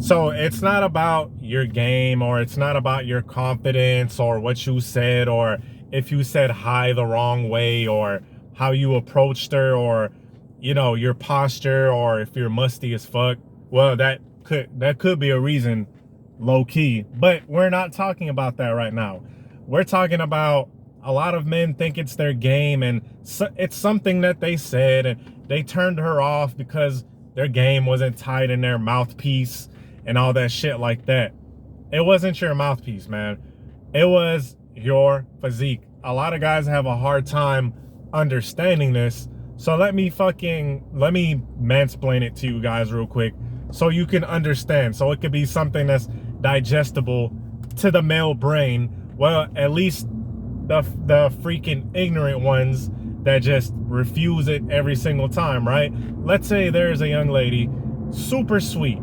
So it's not about your game, or it's not about your confidence, or what you said, or if you said hi the wrong way, or how you approached her, or your posture, or if you're musty as fuck. Well, that could be a reason, low key. But we're not talking about that right now. We're talking about a lot of men think it's their game, and it's something that they said, and they turned her off because their game wasn't tied in their mouthpiece and all that shit like that. It wasn't your mouthpiece, man. It was your physique. A lot of guys have a hard time understanding this. So let me mansplain it to you guys real quick so you can understand. So it could be something that's digestible to the male brain. Well, at least the freaking ignorant ones that just refuse it every single time, right? Let's say there's a young lady, super sweet.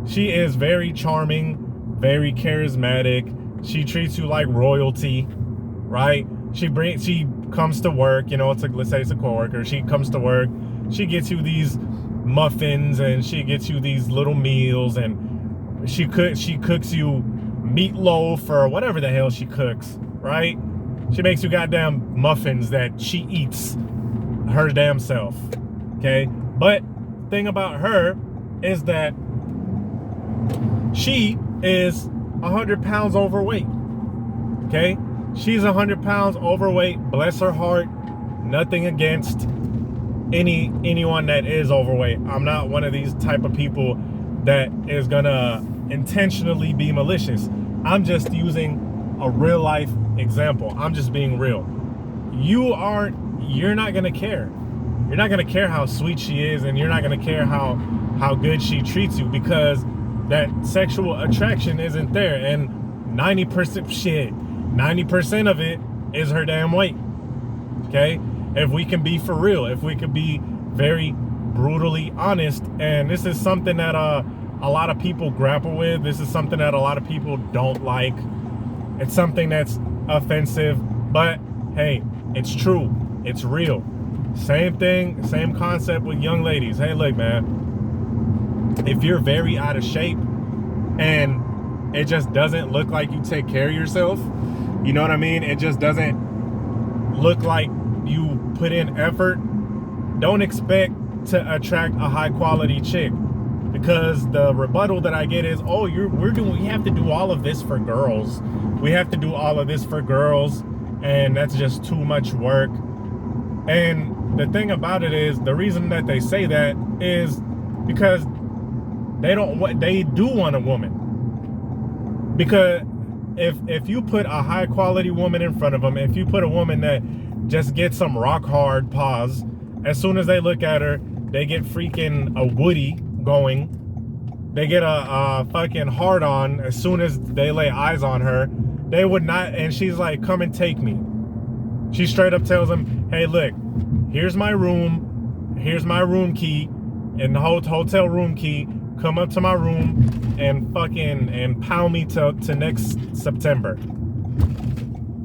She is very charming, very charismatic. She treats you like royalty, right? She comes to work, let's say it's a coworker. She comes to work, she gets you these muffins, and she gets you these little meals, and she cooks you meatloaf or whatever the hell she cooks, right? She makes you goddamn muffins that she eats her damn self, okay? But thing about her is that she is 100 pounds overweight, okay? She's 100 pounds overweight, bless her heart. Nothing against anyone that is overweight. I'm not one of these type of people that is gonna intentionally be malicious. I'm just using a real life example. I'm just being real. You're not gonna care. You're not gonna care how sweet she is, and you're not gonna care how good she treats you, because that sexual attraction isn't there. And 90% of it is her damn weight. Okay? If we can be for real, if we could be very brutally honest, and this is something that a lot of people grapple with. This is something that a lot of people don't like. It's something that's offensive, but hey, it's true. It's real. Same thing, same concept with young ladies. Hey, look, man, if you're very out of shape and it just doesn't look like you take care of yourself, you know what I mean? It just doesn't look like you put in effort. Don't expect to attract a high quality chick, because the rebuttal that I get is, oh, we have to do all of this for girls. We have to do all of this for girls, and that's just too much work. And the thing about it is, the reason that they say that is because they do want a woman. Because if you put a high quality woman in front of them, if you put a woman that just gets some rock hard pause, as soon as they look at her, they get freaking a Woody going. They get a fucking hard on as soon as they lay eyes on her. They would not, and she's like, come and take me. She straight up tells them, hey, look, here's my room key, and the hotel room key. Come up to my room and pound me to next September.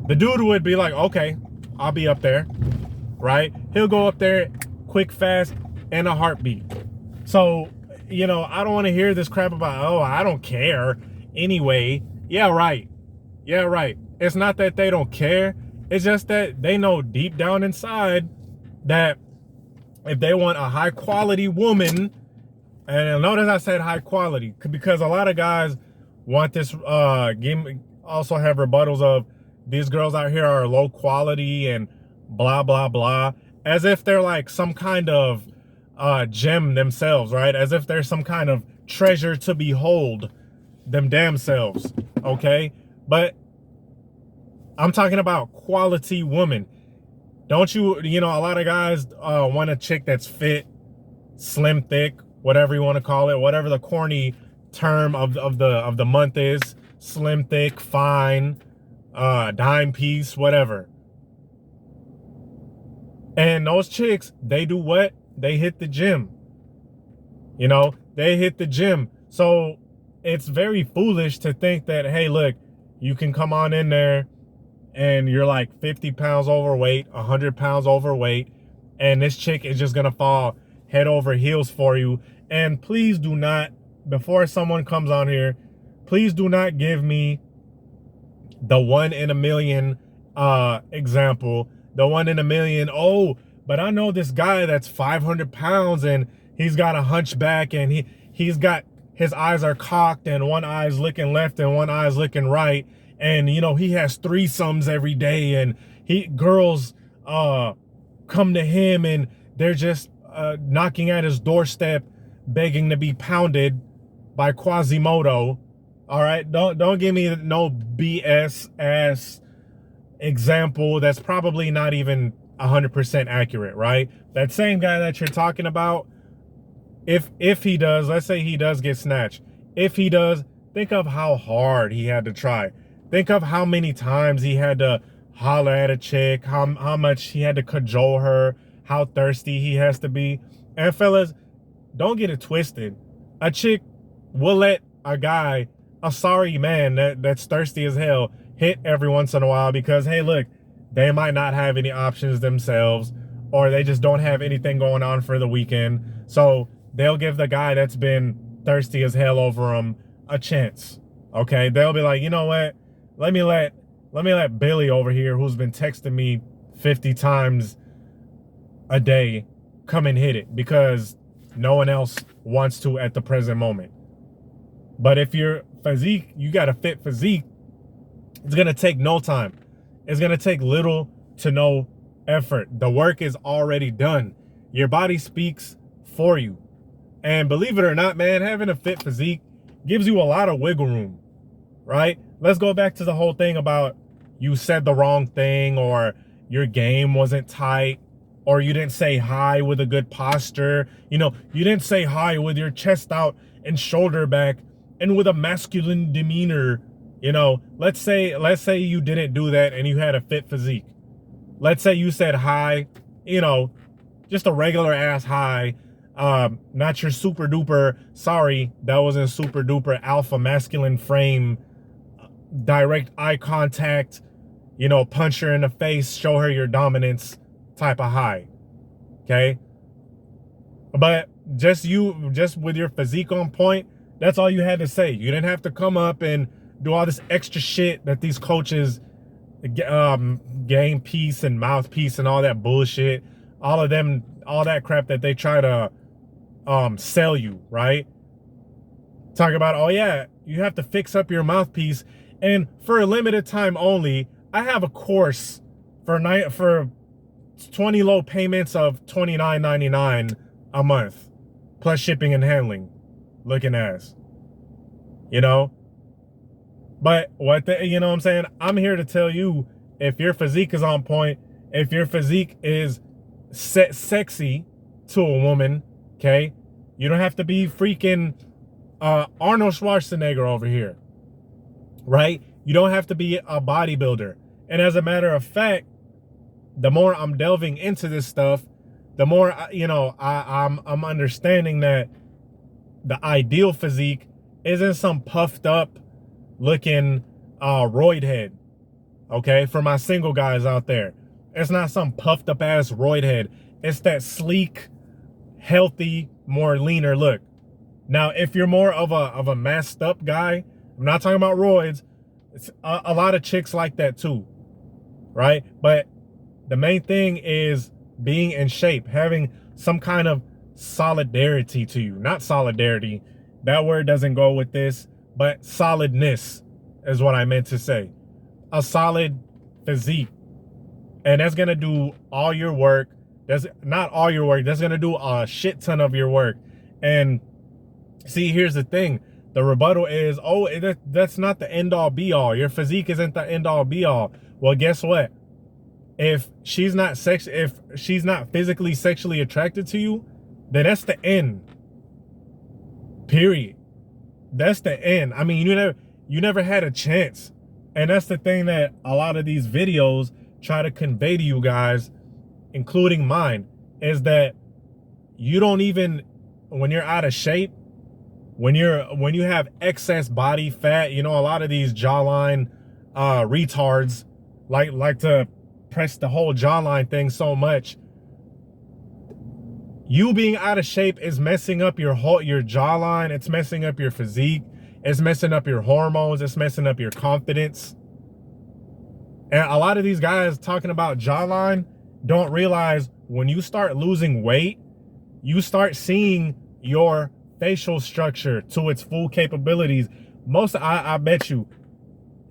The dude would be like, okay, I'll be up there, right? He'll go up there quick, fast, and a heartbeat. So, I don't want to hear this crap about, oh, I don't care anyway. Yeah, right. It's not that they don't care. It's just that they know deep down inside that if they want a high quality woman, and notice I said high quality, because a lot of guys want this, also have rebuttals of, these girls out here are low quality and blah, blah, blah, as if they're like some kind of gem themselves, right? As if they're some kind of treasure to behold them damn selves, okay? But I'm talking about quality woman. Don't you, a lot of guys want a chick that's fit, slim, thick, whatever you want to call it, whatever the corny term of the month is, slim, thick, fine, dime piece, whatever. And those chicks, they do what? They hit the gym. They hit the gym. So it's very foolish to think that, hey, look, you can come on in there and you're like 50 pounds overweight, 100 pounds overweight, and this chick is just gonna fall head over heels for you. And please do not before someone comes on here, please do not give me the 1 in a million example. The 1 in a million, oh, but I know this guy that's 500 pounds and he's got a hunchback and he's got, his eyes are cocked and one eye's looking left and one eye's looking right. And, you know, he has threesomes every day and girls come to him and they're just knocking at his doorstep, begging to be pounded by Quasimodo. All right, don't give me no BS ass example that's probably not even 100% accurate, right? That same guy that you're talking about, if he does, let's say he does get snatched. If he does, think of how hard he had to try. Think of how many times he had to holler at a chick, how much he had to cajole her, how thirsty he has to be. And fellas, don't get it twisted. A chick will let a guy, a sorry man that's thirsty as hell, hit every once in a while because, hey, look, they might not have any options themselves or they just don't have anything going on for the weekend. So they'll give the guy that's been thirsty as hell over them a chance. Okay, they'll be like, you know what? Let me let Billy over here, who's been texting me 50 times a day, come and hit it because no one else wants to at the present moment. But if you're physique, you got a fit physique, it's going to take no time. It's going to take little to no effort. The work is already done. Your body speaks for you. And believe it or not, man, having a fit physique gives you a lot of wiggle room, right? Let's go back to the whole thing about you said the wrong thing or your game wasn't tight or you didn't say hi with a good posture. You know, you didn't say hi with your chest out and shoulder back and with a masculine demeanor. You know, let's say you didn't do that and you had a fit physique. Let's say you said hi, you know, just a regular ass hi, not your super duper, sorry, that wasn't super duper alpha masculine frame, direct eye contact, you know, punch her in the face, show her your dominance type of hi. Okay. But just with your physique on point, that's all you had to say. You didn't have to come up and do all this extra shit that these coaches, game piece and mouthpiece and all that bullshit, all that crap that they try to sell you, right? Talk about, oh yeah, you have to fix up your mouthpiece, and for a limited time only, I have a course for 20 low payments of $29.99 a month, plus shipping and handling, looking ass, you know. But you know what I'm saying? I'm here to tell you, if your physique is on point, if your physique is sexy to a woman, okay, you don't have to be freaking Arnold Schwarzenegger over here, right? You don't have to be a bodybuilder. And as a matter of fact, the more I'm delving into this stuff, the more, you know, I'm understanding that the ideal physique isn't some puffed up looking roid head. Okay, for my single guys out there, it's not some puffed up ass roid head. It's that sleek, healthy, more leaner look. Now, if you're more of a masked up guy, I'm not talking about roids. It's a lot of chicks like that too, right? But the main thing is being in shape, having some kind of solidarity to you. Not solidarity, that word doesn't go with this, but solidness is what I meant to say. A solid physique. And that's gonna do all your work. That's not all your work, that's gonna do a shit ton of your work. And see, here's the thing. The rebuttal is, oh, that's not the end all be all. Your physique isn't the end all be all. Well, guess what? If she's not physically sexually attracted to you, then that's the end. Period. That's the end. I mean, you never had a chance. And that's the thing that a lot of these videos try to convey to you guys, including mine, is that you don't even, when you're out of shape, when you have excess body fat, you know, a lot of these jawline retards like to press the whole jawline thing so much. You being out of shape is messing up your jawline. It's messing up your physique. It's messing up your hormones. It's messing up your confidence. And a lot of these guys talking about jawline don't realize when you start losing weight, you start seeing your facial structure to its full capabilities. I bet you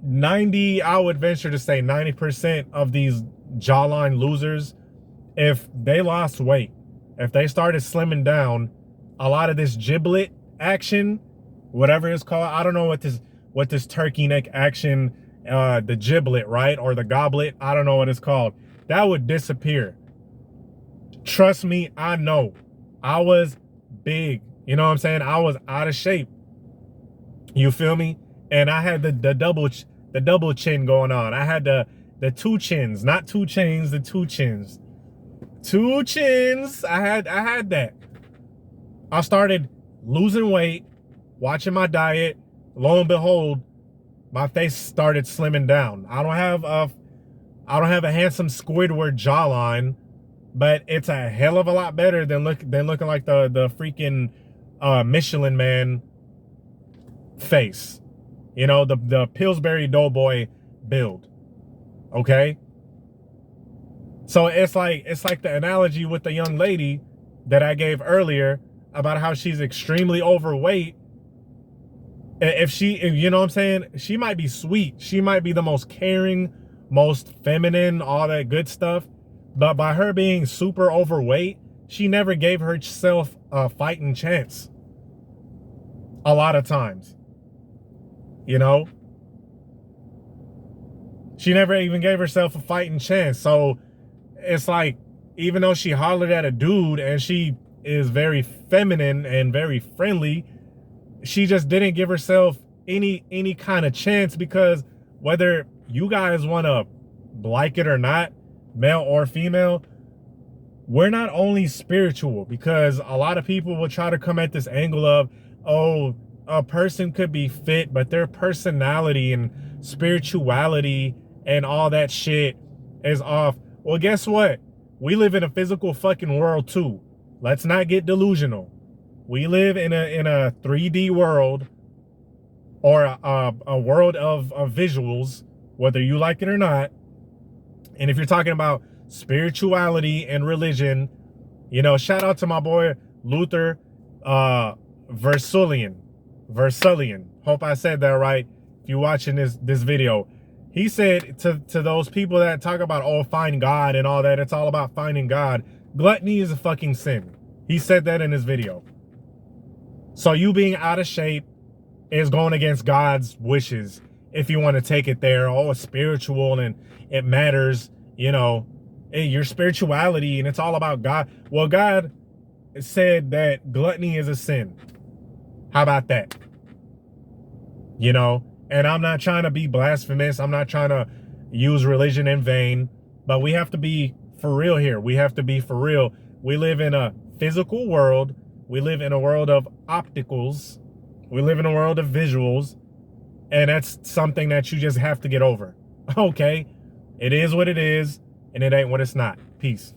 90, I would venture to say 90% of these jawline losers, if they lost weight, if they started slimming down, a lot of this giblet action, whatever it's called, I don't know what this turkey neck action, the giblet, right? Or the goblet, I don't know what it's called. That would disappear. Trust me, I know. I was big. You know what I'm saying? I was out of shape. You feel me? And I had the double chin going on. I had the two chins, not two chains, the two chins. Two chins. I had that. I started losing weight, watching my diet. Lo and behold, my face started slimming down. I don't have a handsome Squidward jawline, but it's a hell of a lot better than looking like the freaking Michelin Man face. You know, the Pillsbury Doughboy build. Okay? So it's like the analogy with the young lady that I gave earlier about how she's extremely overweight. If you know what I'm saying, she might be sweet. She might be the most caring, most feminine, all that good stuff. But by her being super overweight, she never gave herself a fighting chance. A lot of times. You know? She never even gave herself a fighting chance. So it's like, even though she hollered at a dude and she is very feminine and very friendly, she just didn't give herself any kind of chance, because whether you guys want to like it or not, male or female, we're not only spiritual, because a lot of people will try to come at this angle of, oh, a person could be fit, but their personality and spirituality and all that shit is off. Well, guess what? We live in a physical fucking world too. Let's not get delusional. We live in a 3D world, or a world of visuals, whether you like it or not. And if you're talking about spirituality and religion, you know, shout out to my boy Luther Versulian. Hope I said that right. If you're watching this video, he said to those people that talk about, oh, find God and all that, it's all about finding God. Gluttony is a fucking sin. He said that in his video. So you being out of shape is going against God's wishes, if you want to take it there. Oh, it's spiritual and it matters, you know, your spirituality, and it's all about God. Well, God said that gluttony is a sin. How about that? You know, and I'm not trying to be blasphemous. I'm not trying to use religion in vain, but we have to be for real here. We have to be for real. We live in a physical world. We live in a world of opticals. We live in a world of visuals. And that's something that you just have to get over. Okay? It is what it is, and it ain't what it's not. Peace.